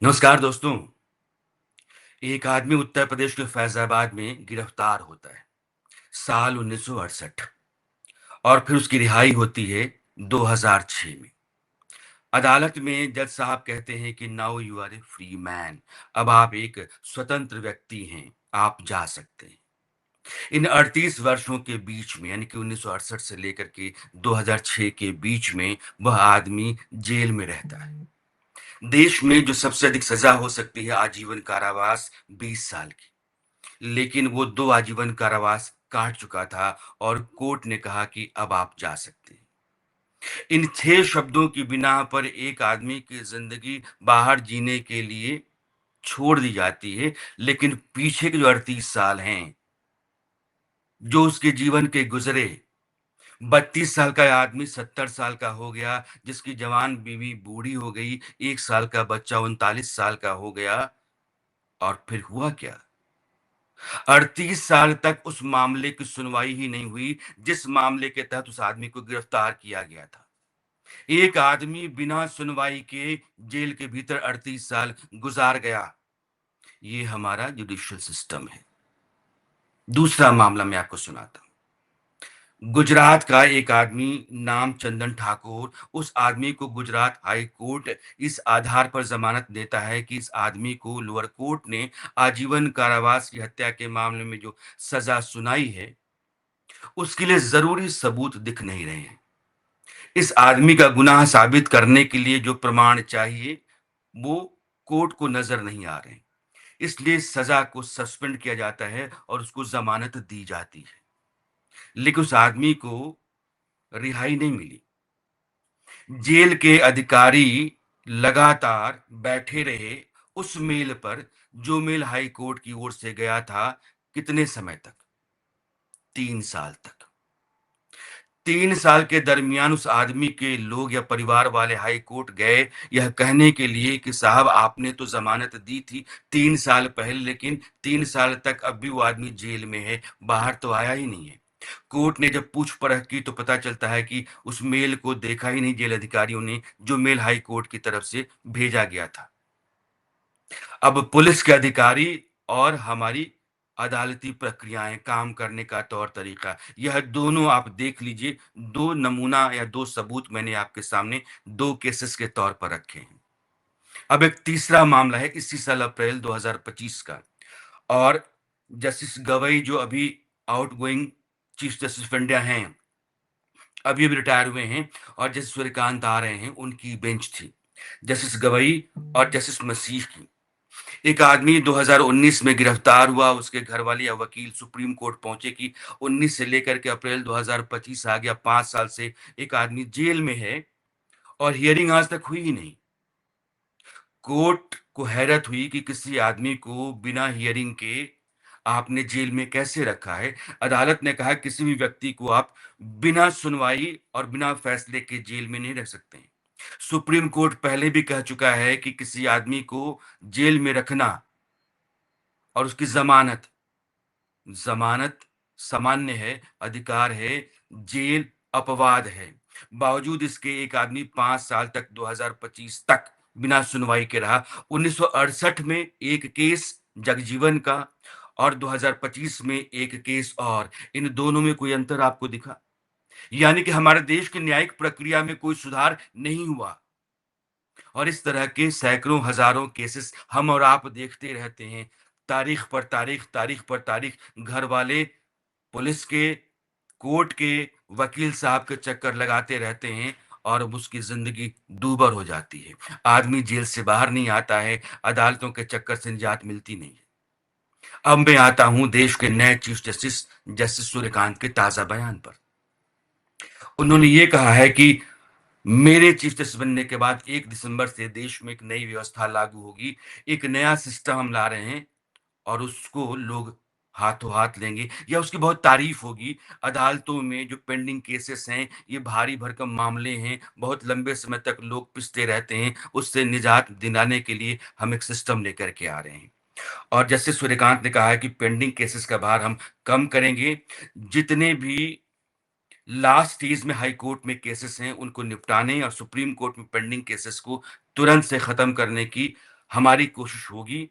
नमस्कार दोस्तों। एक आदमी उत्तर प्रदेश के फैजाबाद में गिरफ्तार होता है साल 1968 और फिर उसकी रिहाई होती है 2006 में। अदालत में जज साहब कहते हैं कि now you are a free man. अब आप एक स्वतंत्र व्यक्ति हैं, आप जा सकते हैं। इन 38 वर्षों के बीच में यानी कि 1968 से लेकर के 2006 के बीच में वह आदमी जेल में रहता है। देश में जो सबसे अधिक सजा हो सकती है आजीवन कारावास 20 साल की, लेकिन वो 2 आजीवन कारावास काट चुका था और कोर्ट ने कहा कि अब आप जा सकते हैं। इन 6 शब्दों की बिना पर एक आदमी की जिंदगी बाहर जीने के लिए छोड़ दी जाती है, लेकिन पीछे के जो 38 साल हैं, जो उसके जीवन के गुजरे, 32 साल का आदमी 70 साल का हो गया, जिसकी जवान बीवी बूढ़ी हो गई, 1 साल का बच्चा 39 साल का हो गया और फिर हुआ क्या? 38 साल तक उस मामले की सुनवाई ही नहीं हुई, जिस मामले के तहत उस आदमी को गिरफ्तार किया गया था। एक आदमी बिना सुनवाई के जेल के भीतर 38 साल गुजार गया। ये हमारा जुडिशियल सिस्टम है। दूसरा मामला मैं आपको सुनाता हूँ। गुजरात का एक आदमी नाम चंदन ठाकुर, उस आदमी को गुजरात हाई कोर्ट इस आधार पर जमानत देता है कि इस आदमी को लोअर कोर्ट ने आजीवन कारावास की हत्या के मामले में जो सजा सुनाई है, उसके लिए ज़रूरी सबूत दिख नहीं रहे हैं। इस आदमी का गुनाह साबित करने के लिए जो प्रमाण चाहिए, वो कोर्ट को नज़र नहीं आ रहे हैं। इसलिए सज़ा को सस्पेंड किया जाता है और उसको ज़मानत दी जाती है। लेकिन उस आदमी को रिहाई नहीं मिली। जेल के अधिकारी लगातार बैठे रहे उस मेल पर, जो मेल हाई कोर्ट की ओर से गया था। कितने समय तक? 3 साल तक। 3 साल के दरमियान उस आदमी के लोग या परिवार वाले हाई कोर्ट गए यह कहने के लिए कि साहब आपने तो जमानत दी थी 3 साल पहले, लेकिन 3 साल तक अब भी वो आदमी जेल में है, बाहर तो आया ही नहीं है। कोर्ट ने जब पूछ-परख की तो पता चलता है कि उस मेल को देखा ही नहीं जेल अधिकारियों ने, जो मेल हाई कोर्ट की तरफ से भेजा गया था। अब पुलिस के अधिकारी और हमारी अदालती प्रक्रियाएं, काम करने का तौर तरीका, यह दोनों आप देख लीजिए। 2 नमूना या 2 सबूत मैंने आपके सामने 2 केसेस के तौर पर रखे हैं। अब एक तीसरा मामला है इसी साल अप्रैल 2025 का, और जस्टिस गवई जो अभी outgoing chief justice of India हैं, अभी-अभी रिटायर हुए हैं, और जस्टिस सूर्यकांत आ रहे हैं, उनकी बेंच थी। जस्टिस गवई और जस्टिस मसीह की। एक आदमी 2019 में गिरफ्तार हुआ, उसके घरवाले या वकील सुप्रीम कोर्ट पहुंचे कि 19 से लेकर के अप्रैल 2025 आ गया, 5 साल से एक आदमी जेल में है और हियरिंग आज तक हुई ही नहीं। कोर्ट को हैरत हुई कि किसी आदमी को बिना हियरिंग के आपने जेल में कैसे रखा है। अदालत ने कहा किसी भी व्यक्ति को आप बिना सुनवाई और बिना फैसले के जेल में नहीं रख सकते हैं। सुप्रीम कोर्ट पहले भी कह चुका है कि किसी आदमी को जेल में रखना और उसकी जमानत जमानत सामान्य है, अधिकार है, जेल अपवाद है। बावजूद इसके एक आदमी 5 साल तक 2025 तक बिना सुनवाई के रहा। 1968 में एक केस जगजीवन का और 2025 में एक केस, और इन दोनों में कोई अंतर आपको दिखा? यानी कि हमारे देश की न्यायिक प्रक्रिया में कोई सुधार नहीं हुआ। और इस तरह के सैकड़ों हजारों केसेस हम और आप देखते रहते हैं। तारीख पर तारीख, तारीख पर तारीख, घर वाले पुलिस के, कोर्ट के, वकील साहब के चक्कर लगाते रहते हैं और अब उसकी जिंदगी दूभर हो जाती है। आदमी जेल से बाहर नहीं आता है, अदालतों के चक्कर से निजात मिलती नहीं है। अब मैं आता हूं देश के नए चीफ जस्टिस जस्टिस सूर्यकांत के ताजा बयान पर। उन्होंने ये कहा है कि मेरे चीफ जस्टिस बनने के बाद 1 दिसंबर से देश में एक नई व्यवस्था लागू होगी, एक नया सिस्टम हम ला रहे हैं और उसको लोग हाथों-हाथ लेंगे या उसकी बहुत तारीफ होगी। अदालतों में जो पेंडिंग केसेस हैं, ये भारी भरकम मामले हैं, बहुत लंबे समय तक लोग पिसते रहते हैं, उससे निजात दिलाने के लिए हम एक सिस्टम लेकर के आ रहे हैं। और जस्टिस सूर्यकांत ने कहा है कि पेंडिंग केसेस का भार हम कम करेंगे। जितने भी लास्ट स्टेज में हाई कोर्ट में केसेस हैं, उनको निपटाने और सुप्रीम कोर्ट में पेंडिंग केसेस को तुरंत से खत्म करने की हमारी कोशिश होगी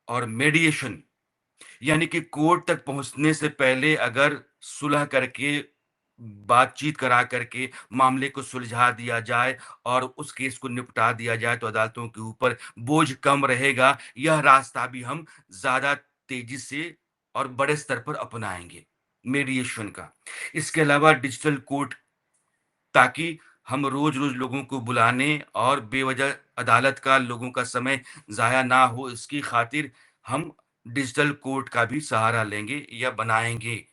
और मेडिएशन यानी कि कोर्ट तक पहुँचने से पहले अगर सुलह करके, बातचीत करा करके मामले को सुलझा दिया जाए और उस केस को निपटा दिया जाए, तो अदालतों के ऊपर बोझ कम रहेगा। यह रास्ता भी हम ज़्यादा तेज़ी से और बड़े स्तर पर अपनाएँगे, मीडिएशन का। इसके अलावा डिजिटल कोर्ट, ताकि हम रोज़-रोज़ लोगों को बुलाने और बेवजह अदालत का, लोगों का समय ज़ाया ना हो, इसकी खातिर हम डिजिटल कोर्ट का भी सहारा लेंगे या बनाएँगे।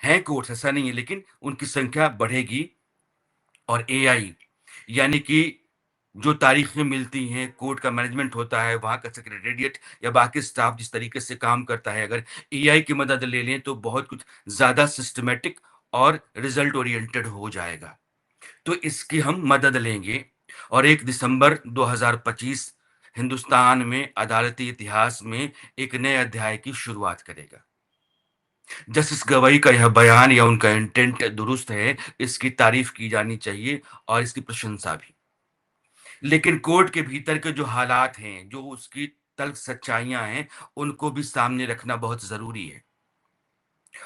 हैं कोर्ट्स, ऐसा नहीं है, लेकिन उनकी संख्या बढ़ेगी और एआई यानी कि जो तारीखें मिलती हैं, कोर्ट का मैनेजमेंट होता है, वहाँ का सेक्रेटेरिएट या बाकी स्टाफ जिस तरीके से काम करता है, अगर एआई की मदद ले लें, तो बहुत कुछ ज़्यादा सिस्टमैटिक और रिज़ल्ट ओरिएंटेड हो जाएगा। तो इसकी हम मदद लेंगे और 1 दिसंबर 2025 हिंदुस्तान में अदालती इतिहास में एक नए अध्याय की शुरुआत करेगा। जस्टिस गवाई का यह बयान या उनका इंटेंट दुरुस्त है, इसकी तारीफ की जानी चाहिए और इसकी प्रशंसा भी। लेकिन कोर्ट के भीतर के जो हालात हैं, जो उसकी तल्ख़ सच्चाइयाँ हैं, उनको भी सामने रखना बहुत ज़रूरी है।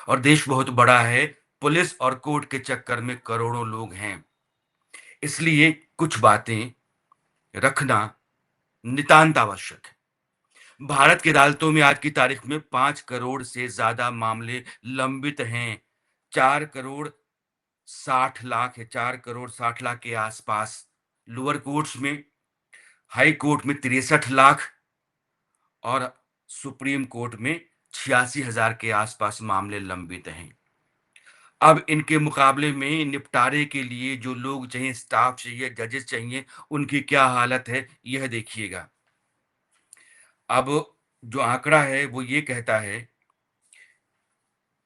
और देश बहुत बड़ा है, पुलिस और कोर्ट के चक्कर में करोड़ों लोग हैं। इसलिए कुछ बातें रखना नितांत आवश्यक है। भारत की अदालतों में आज की तारीख में 5 करोड़ से ज़्यादा मामले लंबित हैं। 4 करोड़ 60 लाख है, 4 करोड़ 60 लाख के आसपास। लोअर कोर्ट्स में, हाई कोर्ट में 63 लाख और सुप्रीम कोर्ट में 86,000 के आसपास मामले लंबित हैं। अब इनके मुकाबले में निपटारे के लिए जो लोग चाहिए, स्टाफ चाहिए, जजेस चाहिए, उनकी क्या हालत है, यह देखिएगा। अब जो आंकड़ा है, वो ये कहता है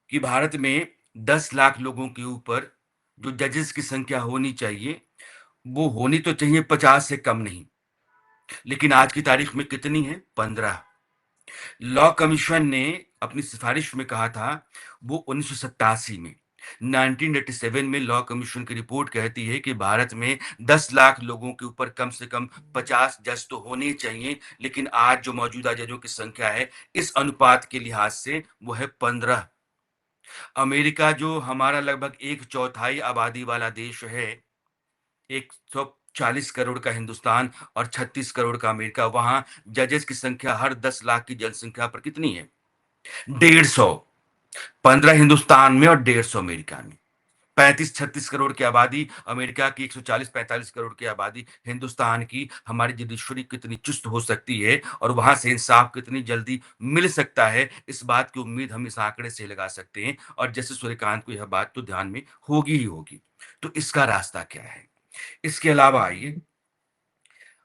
कि भारत में 10 लाख लोगों के ऊपर जो जजेस की संख्या होनी चाहिए, वो होनी तो चाहिए 50 से कम नहीं। लेकिन आज की तारीख में कितनी है? 15। लॉ कमीशन ने अपनी सिफारिश में कहा था, वो 1987 में, 1987 में लॉ कमीशन की रिपोर्ट कहती है कि भारत में 10 लाख लोगों के ऊपर कम से कम 50 जज तो होने ही चाहिए, लेकिन आज जो मौजूदा जजों की संख्या है, इस अनुपात के लिहाज से वो है 15। अमेरिका, जो हमारा लगभग 1/4 आबादी वाला देश है, 140 करोड़ का हिंदुस्तान और 36 करोड़ का अमेरिका, वहाँ जजेस की संख्या हर 10 लाख की जनसंख्या पर कितनी है? 150। 15 हिंदुस्तान में और 150 अमेरिका में। 35-36 करोड़ की आबादी अमेरिका की, 140-45 करोड़ की आबादी हिंदुस्तान की। हमारी जुडिशरी कितनी चुस्त हो सकती है और वहां से इंसाफ कितनी जल्दी मिल सकता है, इस बात की उम्मीद हम इस आंकड़े से लगा सकते हैं। और जैसे सूर्यकांत को यह बात तो ध्यान में होगी ही होगी। तो इसका रास्ता क्या है? इसके अलावा आइए,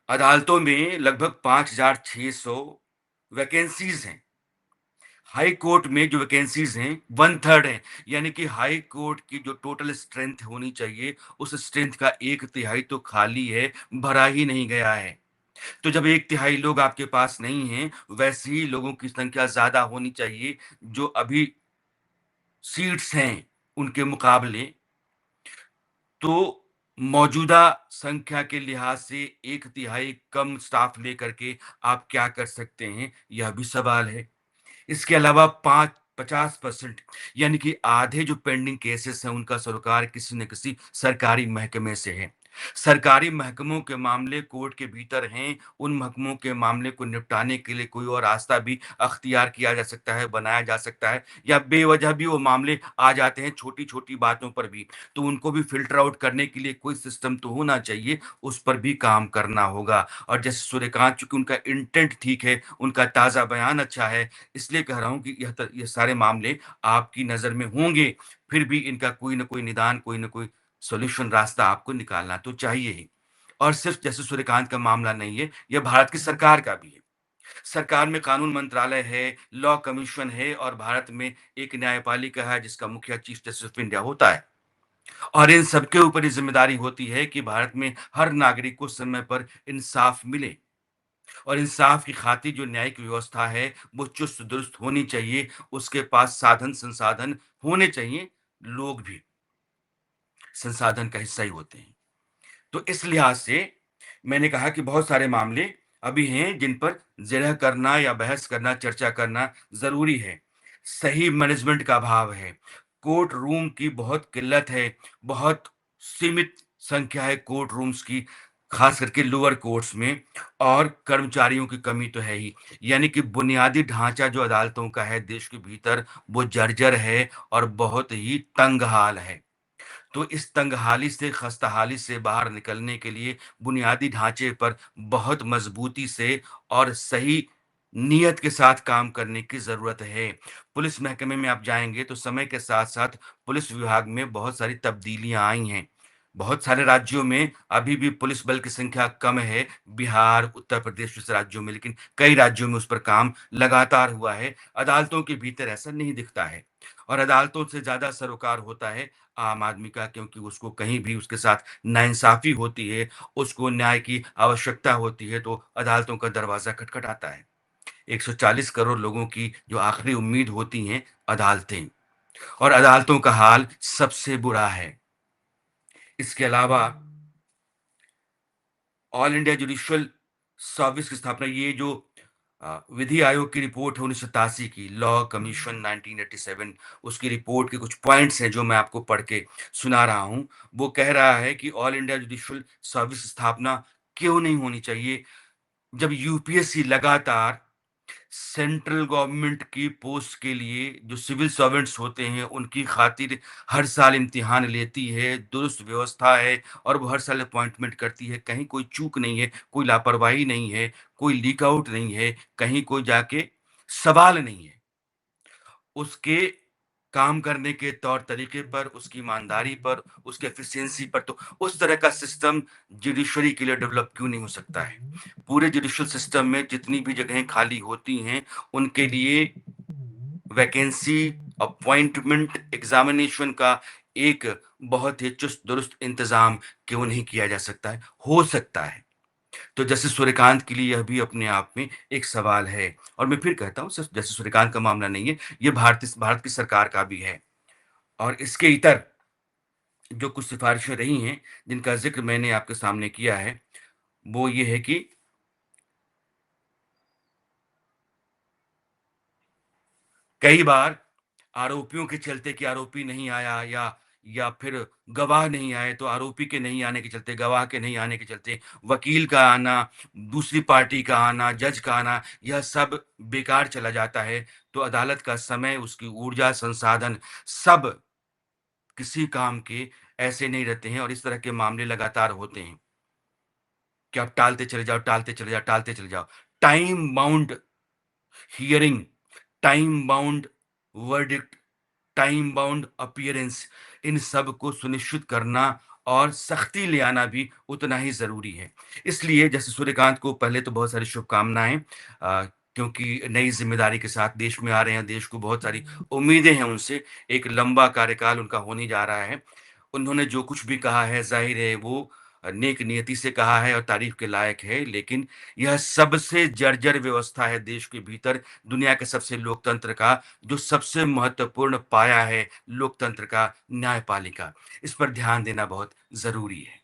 अदालतों में लगभग 5,600 वैकेंसीज हैं। हाई कोर्ट में जो वैकेंसीज हैं, 1/3 हैं। यानी कि हाई कोर्ट की जो टोटल स्ट्रेंथ होनी चाहिए, उस स्ट्रेंथ का 1/3 तो खाली है, भरा ही नहीं गया है। तो जब 1/3 लोग आपके पास नहीं हैं, वैसे ही लोगों की संख्या ज़्यादा होनी चाहिए, जो अभी सीट्स हैं, उनके मुकाबले। तो मौजूदा संख्या के लिहाज से 1/3 कम स्टाफ लेकर के आप क्या कर सकते हैं, यह भी सवाल है। इसके अलावा 50% यानी कि आधे जो पेंडिंग केसेस हैं, उनका सरोकार किसी न किसी सरकारी महकमे से है। सरकारी महकमों के मामले कोर्ट के भीतर हैं, उन महकमों के मामले को निपटाने के लिए कोई और रास्ता भी अख्तियार किया जा सकता है, बनाया जा सकता है, या बेवजह भी वो मामले आ जाते हैं छोटी-छोटी बातों पर भी, तो उनको भी फ़िल्टर आउट करने के लिए कोई सिस्टम तो होना चाहिए, उस पर भी काम करना होगा। और जैसे सूर्यकांत, चूँकि उनका इंटेंट ठीक है, उनका ताज़ा बयान अच्छा है, इसलिए कह रहा हूँ कि ये सारे मामले आपकी नज़र में होंगे, फिर भी इनका कोई न कोई निदान, कोई न कोई सॉल्यूशन, रास्ता आपको निकालना तो चाहिए ही। और सिर्फ़ जैसे सूर्यकांत का मामला नहीं है, ये भारत की सरकार का भी है। सरकार में कानून मंत्रालय है, लॉ कमीशन है और भारत में एक न्यायपालिका है जिसका मुखिया चीफ जस्टिस ऑफ इंडिया होता है। और इन सबके ऊपर ये ज़िम्मेदारी होती है कि भारत में हर नागरिक को समय पर इंसाफ मिले। और इंसाफ की खातिर जो न्यायिक व्यवस्था है, वो चुस्त-दुरुस्त होनी चाहिए, उसके पास साधन-संसाधन होने चाहिए, लोग भी संसाधन का हिस्सा ही होते हैं। तो इस लिहाज से मैंने कहा कि बहुत सारे मामले अभी हैं जिन पर ज़िरह करना या बहस करना, चर्चा करना ज़रूरी है। सही मैनेजमेंट का अभाव है। कोर्ट रूम की बहुत किल्लत है, बहुत सीमित संख्या है कोर्ट रूम्स की, ख़ास करके लोअर कोर्ट्स में, और कर्मचारियों की कमी तो है ही। यानी कि बुनियादी ढाँचा जो अदालतों का है देश के भीतर, वो जर्जर है और बहुत ही तंग हाल है। तो इस तंगहाली से, खस्ताहाली से बाहर निकलने के लिए बुनियादी ढांचे पर बहुत मजबूती से और सही नियत के साथ काम करने की ज़रूरत है। पुलिस महकमे में आप जाएँगे तो समय के साथ-साथ पुलिस विभाग में बहुत सारी तब्दीलियाँ आई हैं। बहुत सारे राज्यों में अभी भी पुलिस बल की संख्या कम है, बिहार, उत्तर प्रदेश जैसे राज्यों में, लेकिन कई राज्यों में उस पर काम लगातार हुआ है। अदालतों के भीतर ऐसा नहीं दिखता है और अदालतों से ज़्यादा सरोकार होता है आम आदमी का, क्योंकि उसको कहीं भी उसके साथ नाइंसाफ़ी होती है, उसको न्याय की आवश्यकता होती है, तो अदालतों का दरवाज़ा खटखटाता है। 140 करोड़ लोगों की जो आखिरी उम्मीद होती हैं, अदालतें, और अदालतों का हाल सबसे बुरा है। इसके अलावा ऑल इंडिया जुडिशियल सर्विस की स्थापना, ये जो विधि आयोग की रिपोर्ट है 1987 की, लॉ कमीशन 1987, उसकी रिपोर्ट के कुछ पॉइंट्स हैं जो मैं आपको पढ़ के सुना रहा हूँ। वो कह रहा है कि ऑल इंडिया जुडिशियल सर्विस स्थापना क्यों नहीं होनी चाहिए, जब यूपीएससी लगातार सेंट्रल गवर्नमेंट की पोस्ट के लिए जो सिविल सर्वेंट्स होते हैं उनकी खातिर हर साल इम्तिहान लेती है, दुरुस्त व्यवस्था है और वो हर साल अपॉइंटमेंट करती है, कहीं कोई चूक नहीं है, कोई लापरवाही नहीं है, कोई लीक आउट नहीं है, कहीं कोई जाके सवाल नहीं है। उसके काम करने के तौर तरीके पर, उसकी ईमानदारी पर, उसकी एफिशिएंसी पर, तो उस तरह का सिस्टम जुडिशरी के लिए डेवलप क्यों नहीं हो सकता है? पूरे जुडिशियल सिस्टम में जितनी भी जगहें खाली होती हैं, उनके लिए वैकेंसी, अपॉइंटमेंट, एग्ज़ामिनेशन का एक बहुत ही चुस्त-दुरुस्त इंतज़ाम क्यों नहीं किया जा सकता है? हो सकता है। तो जस्टिस सूर्यकांत के लिए यह भी अपने आप में एक सवाल है, और मैं फिर कहता हूँ सिर्फ़ जस्टिस सूर्यकांत का मामला नहीं है, ये भारत की सरकार का भी है। और इसके इतर जो कुछ सिफ़ारिशें रही हैं, जिनका ज़िक्र मैंने आपके सामने किया है, वो ये है कि कई बार आरोपियों के चलते कि आरोपी नहीं आया, या फिर गवाह नहीं आए, तो आरोपी के नहीं आने के चलते, गवाह के नहीं आने के चलते, वकील का आना, दूसरी पार्टी का आना, जज का आना, यह सब बेकार चला जाता है। तो अदालत का समय, उसकी ऊर्जा, संसाधन, सब किसी काम के ऐसे नहीं रहते हैं, और इस तरह के मामले लगातार होते हैं कि आप टालते चले जाओ, टालते चले जाओ, टालते चले जाओ। Time bound hearing, time bound verdict, time bound appearance, इन सब को सुनिश्चित करना और सख्ती ले आना भी उतना ही ज़रूरी है। इसलिए जैसे सूर्यकांत को पहले तो बहुत सारी शुभकामनाएँ, क्योंकि नई ज़िम्मेदारी के साथ देश में आ रहे हैं, देश को बहुत सारी उम्मीदें हैं उनसे, एक लंबा कार्यकाल उनका होने जा रहा है। उन्होंने जो कुछ भी कहा है, ज़ाहिर है वो नेक नियति से कहा है और तारीफ़ के लायक है, लेकिन यह सबसे जर्जर व्यवस्था है देश के भीतर, दुनिया के सबसे लोकतंत्र का, जो सबसे महत्वपूर्ण पाया है लोकतंत्र का, न्यायपालिका। इस पर ध्यान देना बहुत ज़रूरी है।